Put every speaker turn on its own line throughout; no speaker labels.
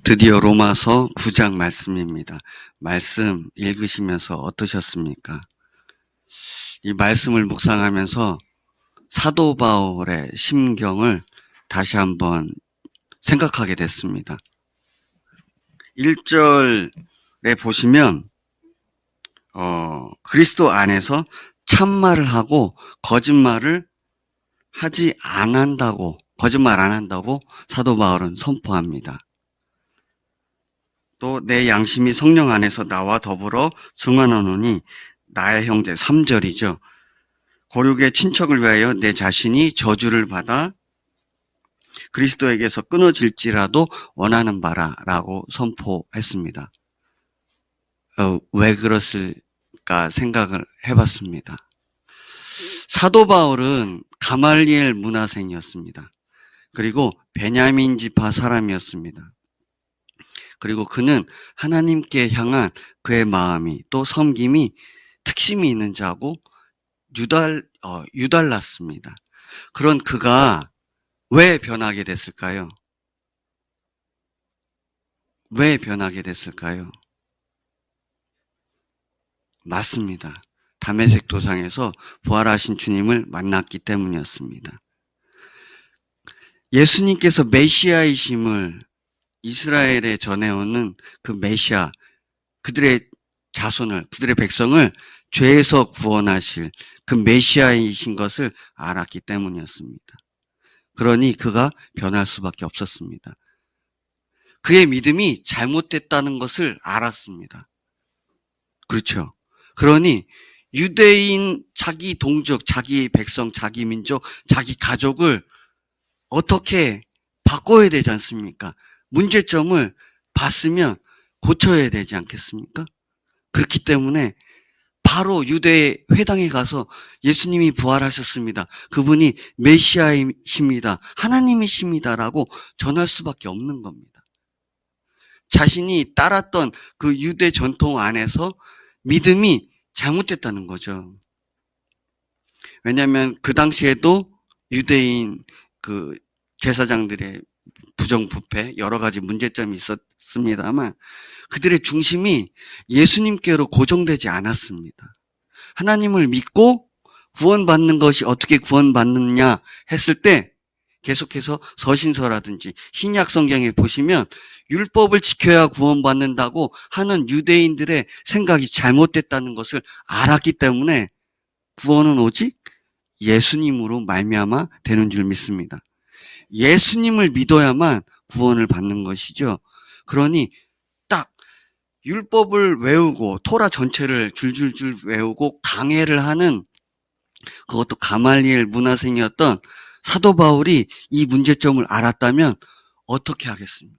드디어 로마서 9장 말씀입니다. 말씀 읽으시면서 어떠셨습니까? 이 말씀을 묵상하면서 사도 바울의 심경을 다시 한번 생각하게 됐습니다. 1절에 보시면 그리스도 안에서 참말을 하고 거짓말 안 한다고 사도 바울은 선포합니다. 또 내 양심이 성령 안에서 나와 더불어 증언하노니 나의 형제 3절이죠. 고륙의 친척을 위하여 내 자신이 저주를 받아 그리스도에게서 끊어질지라도 원하는 바라라고 선포했습니다. 왜 그랬을까 생각을 해봤습니다. 사도 바울은 가말리엘 문화생이었습니다. 그리고 베냐민 지파 사람이었습니다. 그리고 그는 하나님께 향한 그의 마음이 또 섬김이 특심이 있는 자고 유달랐습니다. 그런 그가 왜 변하게 됐을까요? 맞습니다. 다메섹 도상에서 부활하신 주님을 만났기 때문이었습니다. 예수님께서 메시아이심을 이스라엘에 전해오는 그 메시아, 그들의 자손을, 그들의 백성을 죄에서 구원하실 그 메시아이신 것을 알았기 때문이었습니다. 그러니 그가 변할 수밖에 없었습니다. 그의 믿음이 잘못됐다는 것을 알았습니다. 그렇죠. 그러니 유대인 자기 동족, 자기 백성, 자기 민족, 자기 가족을 어떻게 바꿔야 되지 않습니까? 문제점을 봤으면 고쳐야 되지 않겠습니까? 그렇기 때문에 바로 유대 회당에 가서 예수님이 부활하셨습니다. 그분이 메시아이십니다. 하나님이십니다라고 전할 수밖에 없는 겁니다. 자신이 따랐던 그 유대 전통 안에서 믿음이 잘못됐다는 거죠. 왜냐하면 그 당시에도 유대인 그 제사장들의 부정부패 여러 가지 문제점이 있었습니다만 그들의 중심이 예수님께로 고정되지 않았습니다. 하나님을 믿고 구원받는 것이 어떻게 구원받느냐 했을 때 계속해서 서신서라든지 신약 성경에 보시면 율법을 지켜야 구원받는다고 하는 유대인들의 생각이 잘못됐다는 것을 알았기 때문에 구원은 오직 예수님으로 말미암아 되는 줄 믿습니다. 예수님을 믿어야만 구원을 받는 것이죠. 그러니 딱 율법을 외우고 토라 전체를 줄줄줄 외우고 강해를 하는 그것도 가말리엘 문화생이었던 사도 바울이 이 문제점을 알았다면 어떻게 하겠습니까?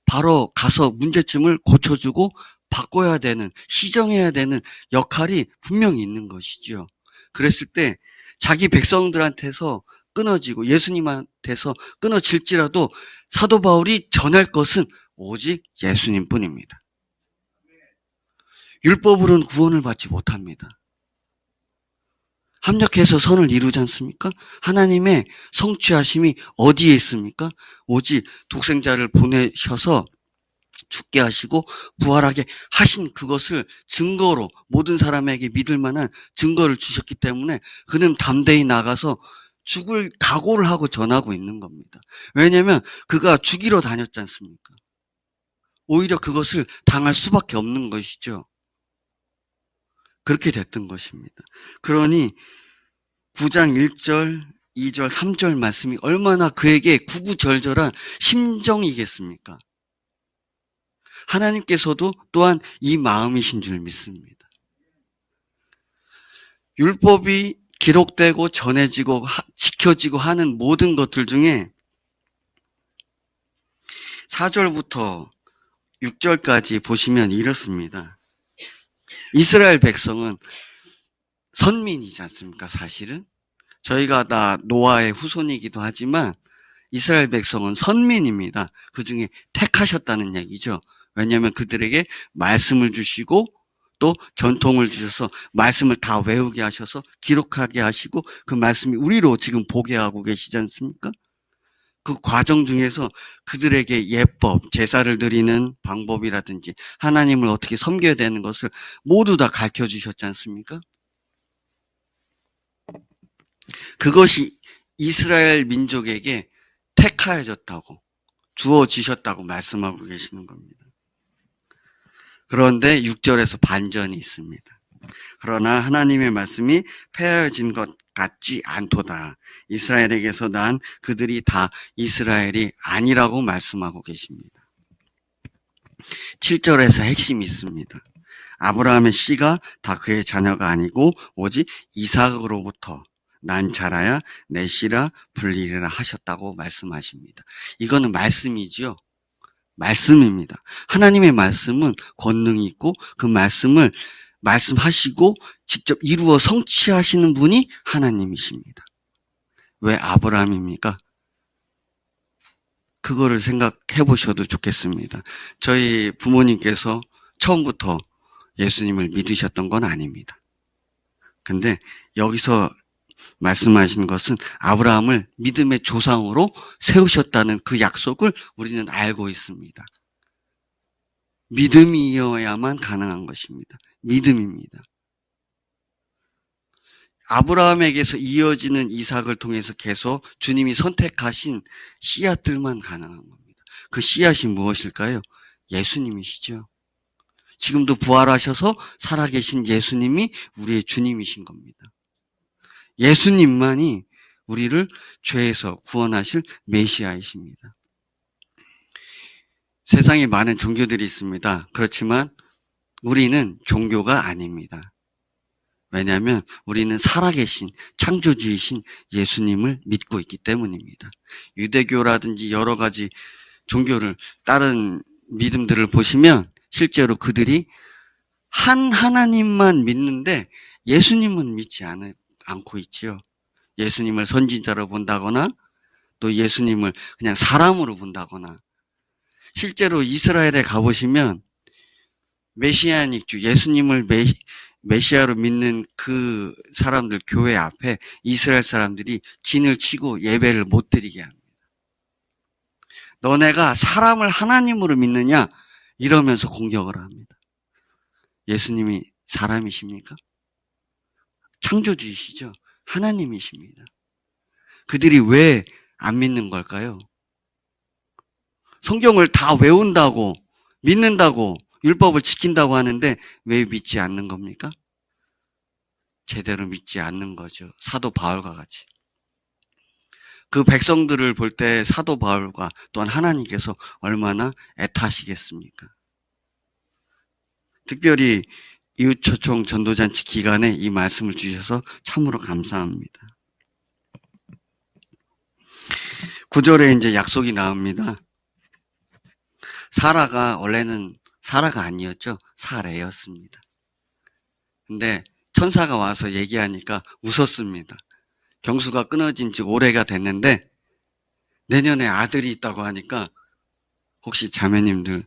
바로 가서 문제점을 고쳐주고 바꿔야 되는, 시정해야 되는 역할이 분명히 있는 것이죠. 그랬을 때 자기 백성들한테서 끊어지고 예수님한테서 끊어질지라도 사도 바울이 전할 것은 오직 예수님뿐입니다. 율법으로는 구원을 받지 못합니다. 합력해서 선을 이루지 않습니까? 하나님의 성취하심이 어디에 있습니까? 오직 독생자를 보내셔서 죽게 하시고 부활하게 하신 그것을 증거로 모든 사람에게 믿을 만한 증거를 주셨기 때문에 그는 담대히 나가서 죽을 각오를 하고 전하고 있는 겁니다. 왜냐하면 그가 죽이러 다녔지 않습니까? 오히려 그것을 당할 수밖에 없는 것이죠. 그렇게 됐던 것입니다. 그러니 9장 1절, 2절, 3절 말씀이 얼마나 그에게 구구절절한 심정이겠습니까? 하나님께서도 또한 이 마음이신 줄 믿습니다. 율법이 기록되고 전해지고 지켜지고 하는 모든 것들 중에 4절부터 6절까지 보시면 이렇습니다. 이스라엘 백성은 선민이지 않습니까? 사실은 저희가 다 노아의 후손이기도 하지만 이스라엘 백성은 선민입니다. 그 중에 택하셨다는 얘기죠. 왜냐하면 그들에게 말씀을 주시고 또 전통을 주셔서 말씀을 다 외우게 하셔서 기록하게 하시고 그 말씀이 우리로 지금 보게 하고 계시지 않습니까? 그 과정 중에서 그들에게 예법, 제사를 드리는 방법이라든지 하나님을 어떻게 섬겨야 되는 것을 모두 다 가르쳐 주셨지 않습니까? 그것이 이스라엘 민족에게 택하여졌다고, 주어지셨다고 말씀하고 계시는 겁니다. 그런데 6절에서 반전이 있습니다. 그러나 하나님의 말씀이 폐하여진 것 같지 않도다. 이스라엘에게서 난 그들이 다 이스라엘이 아니라고 말씀하고 계십니다. 7절에서 핵심이 있습니다. 아브라함의 씨가 다 그의 자녀가 아니고 오직 이삭으로부터 난 자라야 내 씨라 불리리라 하셨다고 말씀하십니다. 이거는 말씀이지요. 말씀입니다. 하나님의 말씀은 권능이 있고 그 말씀을 말씀하시고 직접 이루어 성취하시는 분이 하나님이십니다. 왜 아브라함입니까? 그거를 생각해 보셔도 좋겠습니다. 저희 부모님께서 처음부터 예수님을 믿으셨던 건 아닙니다. 근데 여기서 말씀하시는 것은 아브라함을 믿음의 조상으로 세우셨다는 그 약속을 우리는 알고 있습니다. 믿음이어야만 가능한 것입니다. 믿음입니다. 아브라함에게서 이어지는 이삭을 통해서 계속 주님이 선택하신 씨앗들만 가능한 겁니다. 그 씨앗이 무엇일까요? 예수님이시죠. 지금도 부활하셔서 살아계신 예수님이 우리의 주님이신 겁니다. 예수님만이 우리를 죄에서 구원하실 메시아이십니다. 세상에 많은 종교들이 있습니다. 그렇지만 우리는 종교가 아닙니다. 왜냐하면 우리는 살아계신 창조주이신 예수님을 믿고 있기 때문입니다. 유대교라든지 여러 가지 종교를, 다른 믿음들을 보시면 실제로 그들이 한 하나님만 믿는데 예수님은 믿지 않고 있지요. 예수님을 선지자로 본다거나 또 예수님을 그냥 사람으로 본다거나. 실제로 이스라엘에 가보시면 메시아닉 주, 예수님을 메시아로 믿는 그 사람들 교회 앞에 이스라엘 사람들이 진을 치고 예배를 못 드리게 합니다. 너네가 사람을 하나님으로 믿느냐? 이러면서 공격을 합니다. 예수님이 사람이십니까? 창조주이시죠. 하나님이십니다. 그들이 왜 안 믿는 걸까요? 성경을 다 외운다고, 믿는다고, 율법을 지킨다고 하는데 왜 믿지 않는 겁니까? 제대로 믿지 않는 거죠. 사도 바울과 같이. 그 백성들을 볼 때 사도 바울과 또한 하나님께서 얼마나 애타시겠습니까? 특별히 이웃초청 전도잔치 기간에 이 말씀을 주셔서 참으로 감사합니다. 9절에 이제 약속이 나옵니다. 사라가 원래는 사라가 아니었죠. 사레였습니다. 근데 천사가 와서 얘기하니까 웃었습니다. 경수가 끊어진 지 오래가 됐는데 내년에 아들이 있다고 하니까 혹시 자매님들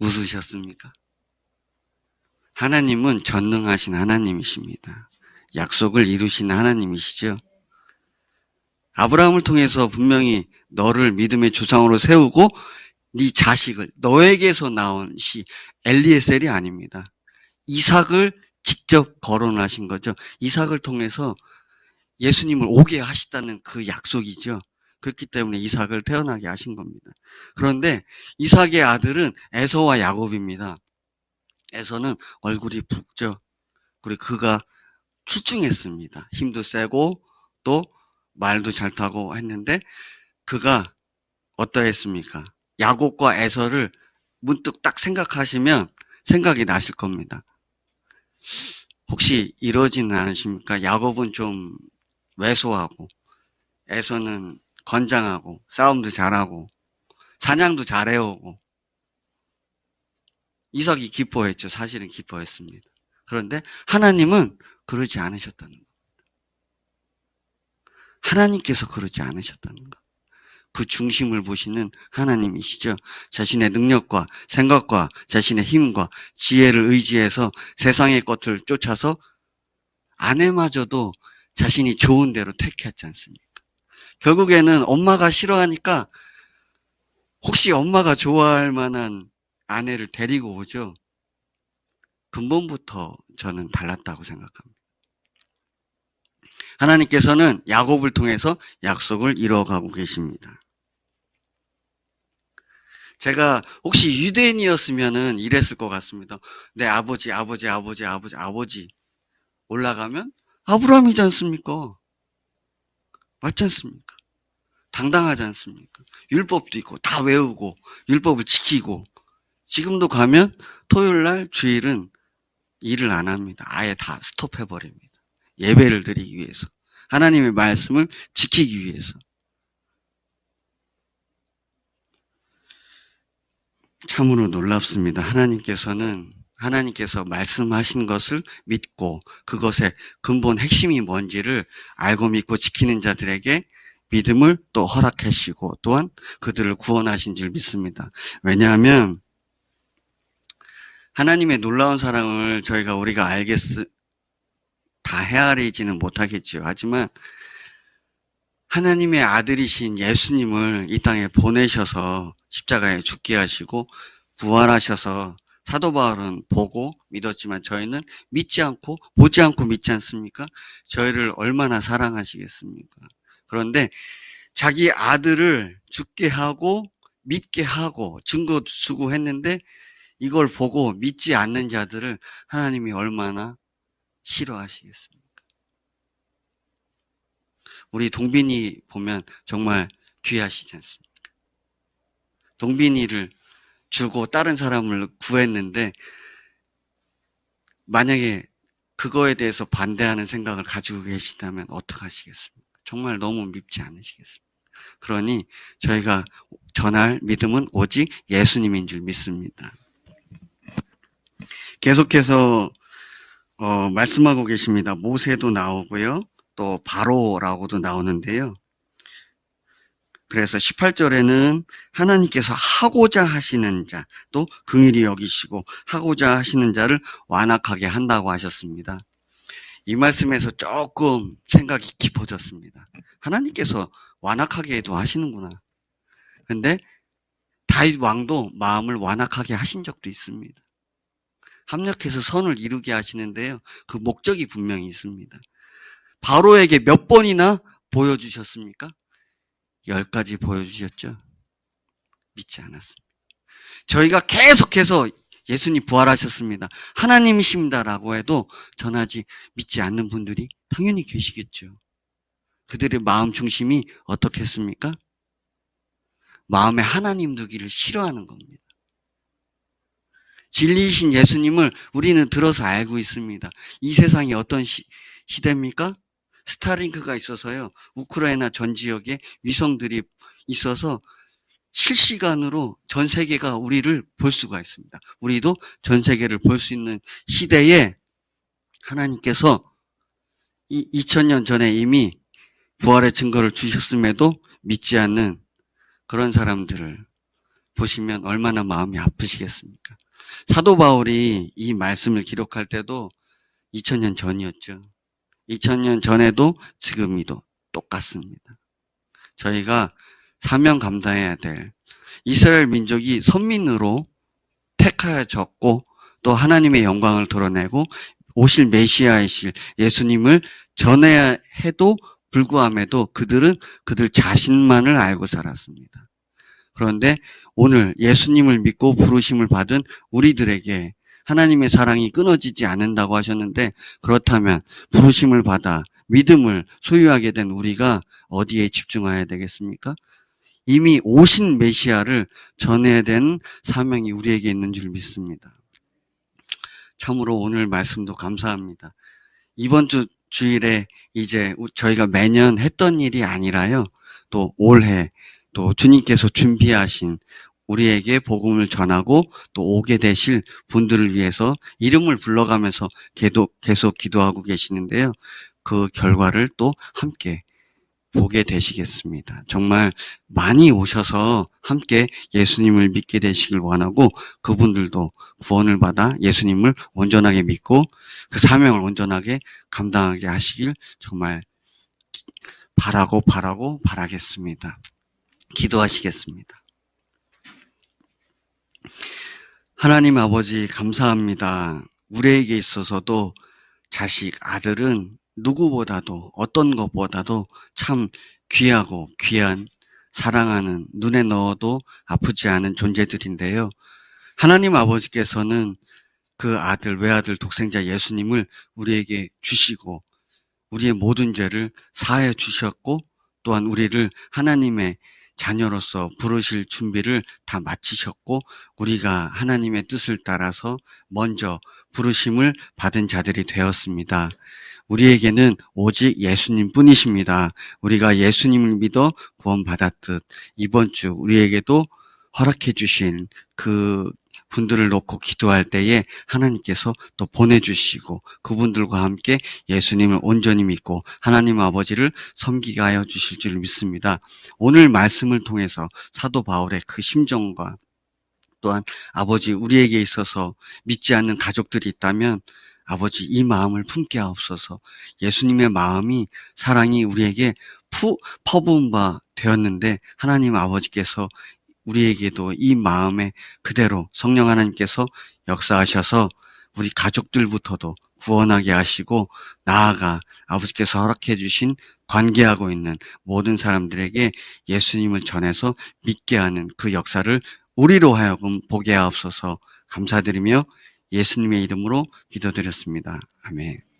웃으셨습니까? 하나님은 전능하신 하나님이십니다. 약속을 이루신 하나님이시죠. 아브라함을 통해서 분명히 너를 믿음의 조상으로 세우고 네 자식을, 너에게서 나온 시 엘리에셀이 아닙니다. 이삭을 직접 거론하신 거죠. 이삭을 통해서 예수님을 오게 하시다는 그 약속이죠. 그렇기 때문에 이삭을 태어나게 하신 겁니다. 그런데 이삭의 아들은 에서와 야곱입니다. 에서는 얼굴이 붉죠. 그리고 그가 출중했습니다. 힘도 세고 또 말도 잘 타고 했는데 그가 어떠했습니까? 야곱과 에서를 문득 딱 생각하시면 생각이 나실 겁니다. 혹시 이러지는 않으십니까? 야곱은 좀 왜소하고 에서는 건장하고 싸움도 잘하고 사냥도 잘해오고 이삭이 기뻐했죠. 사실은 기뻐했습니다. 그런데 하나님은 그러지 않으셨다는 겁니다. 하나님께서 그러지 않으셨다는 것. 그 중심을 보시는 하나님이시죠. 자신의 능력과 생각과 자신의 힘과 지혜를 의지해서 세상의 것을 쫓아서 아내마저도 자신이 좋은 대로 택했지 않습니까? 결국에는 엄마가 싫어하니까 혹시 엄마가 좋아할 만한 아내를 데리고 오죠. 근본부터 저는 달랐다고 생각합니다. 하나님께서는 야곱을 통해서 약속을 이뤄가고 계십니다. 제가 혹시 유대인이었으면은 이랬을 것 같습니다. 내 아버지 올라가면 아브라함이지 않습니까? 맞지 않습니까? 당당하지 않습니까? 율법도 있고 다 외우고 율법을 지키고 지금도 가면 토요일 날 주일은 일을 안 합니다. 아예 다 스톱해버립니다. 예배를 드리기 위해서. 하나님의 말씀을 지키기 위해서. 참으로 놀랍습니다. 하나님께서 말씀하신 것을 믿고 그것의 근본 핵심이 뭔지를 알고 믿고 지키는 자들에게 믿음을 또 허락하시고 또한 그들을 구원하신 줄 믿습니다. 왜냐하면 하나님의 놀라운 사랑을 우리가 다 헤아리지는 못하겠지요. 하지만 하나님의 아들이신 예수님을 이 땅에 보내셔서 십자가에 죽게 하시고 부활하셔서 사도 바울은 보고 믿었지만 저희는 믿지 않고 보지 않고 믿지 않습니까? 저희를 얼마나 사랑하시겠습니까? 그런데 자기 아들을 죽게 하고 믿게 하고 증거 수고했는데 이걸 보고 믿지 않는 자들을 하나님이 얼마나 싫어하시겠습니까? 우리 동빈이 보면 정말 귀하시지 않습니까? 동빈이를 주고 다른 사람을 구했는데 만약에 그거에 대해서 반대하는 생각을 가지고 계시다면 어떡하시겠습니까? 정말 너무 밉지 않으시겠습니까? 그러니 저희가 전할 믿음은 오직 예수님인 줄 믿습니다. 계속해서 말씀하고 계십니다. 모세도 나오고요. 또 바로라고도 나오는데요. 그래서 18절에는 하나님께서 하고자 하시는 자, 또 긍휼히 여기시고 하고자 하시는 자를 완악하게 한다고 하셨습니다. 이 말씀에서 조금 생각이 깊어졌습니다. 하나님께서 완악하게도 하시는구나. 근데 다윗 왕도 마음을 완악하게 하신 적도 있습니다. 합력해서 선을 이루게 하시는데요. 그 목적이 분명히 있습니다. 바로에게 몇 번이나 보여주셨습니까? 10가지 보여주셨죠. 믿지 않았습니다. 저희가 계속해서 예수님 부활하셨습니다. 하나님이십니다라고 해도 전하지 믿지 않는 분들이 당연히 계시겠죠. 그들의 마음 중심이 어떻겠습니까? 마음에 하나님 두기를 싫어하는 겁니다. 진리이신 예수님을 우리는 들어서 알고 있습니다. 이 세상이 어떤 시대입니까? 스타링크가 있어서요. 우크라이나 전 지역에 위성들이 있어서 실시간으로 전 세계가 우리를 볼 수가 있습니다. 우리도 전 세계를 볼 수 있는 시대에 하나님께서 2000년 전에 이미 부활의 증거를 주셨음에도 믿지 않는 그런 사람들을 보시면 얼마나 마음이 아프시겠습니까? 사도 바울이 이 말씀을 기록할 때도 2000년 전이었죠. 2000년 전에도 지금이도 똑같습니다. 저희가 사명 감당해야 될 이스라엘 민족이 선민으로 택하여졌고 또 하나님의 영광을 드러내고 오실 메시아이실 예수님을 전해야 해도 불구함에도 그들은 그들 자신만을 알고 살았습니다. 그런데 오늘 예수님을 믿고 부르심을 받은 우리들에게 하나님의 사랑이 끊어지지 않는다고 하셨는데 그렇다면 부르심을 받아 믿음을 소유하게 된 우리가 어디에 집중해야 되겠습니까? 이미 오신 메시아를 전해야 되는 사명이 우리에게 있는 줄 믿습니다. 참으로 오늘 말씀도 감사합니다. 이번 주일에 이제 저희가 매년 했던 일이 아니라요. 또 올해 또 주님께서 준비하신 우리에게 복음을 전하고 또 오게 되실 분들을 위해서 이름을 불러가면서 계속 기도하고 계시는데요. 그 결과를 또 함께 보게 되시겠습니다. 정말 많이 오셔서 함께 예수님을 믿게 되시길 원하고 그분들도 구원을 받아 예수님을 온전하게 믿고 그 사명을 온전하게 감당하게 하시길 정말 바라겠습니다. 기도하시겠습니다. 하나님 아버지 감사합니다. 우리에게 있어서도 자식, 아들은 누구보다도 어떤 것보다도 참 귀하고 귀한 사랑하는 눈에 넣어도 아프지 않은 존재들인데요. 하나님 아버지께서는 그 아들, 외아들, 독생자 예수님을 우리에게 주시고 우리의 모든 죄를 사해 주셨고 또한 우리를 하나님의 자녀로서 부르실 준비를 다 마치셨고 우리가 하나님의 뜻을 따라서 먼저 부르심을 받은 자들이 되었습니다. 우리에게는 오직 예수님 뿐이십니다. 우리가 예수님을 믿어 구원받았듯 이번 주 우리에게도 허락해 주신 그 분들을 놓고 기도할 때에 하나님께서 또 보내주시고 그분들과 함께 예수님을 온전히 믿고 하나님 아버지를 섬기게 하여 주실 줄 믿습니다. 오늘 말씀을 통해서 사도 바울의 그 심정과 또한 아버지 우리에게 있어서 믿지 않는 가족들이 있다면 아버지 이 마음을 품게 하옵소서. 예수님의 마음이 사랑이 우리에게 퍼부은 바 되었는데 하나님 아버지께서 우리에게도 이 마음에 그대로 성령 하나님께서 역사하셔서 우리 가족들부터도 구원하게 하시고 나아가 아버지께서 허락해 주신 관계하고 있는 모든 사람들에게 예수님을 전해서 믿게 하는 그 역사를 우리로 하여금 보게 하옵소서. 감사드리며 예수님의 이름으로 기도드렸습니다. 아멘.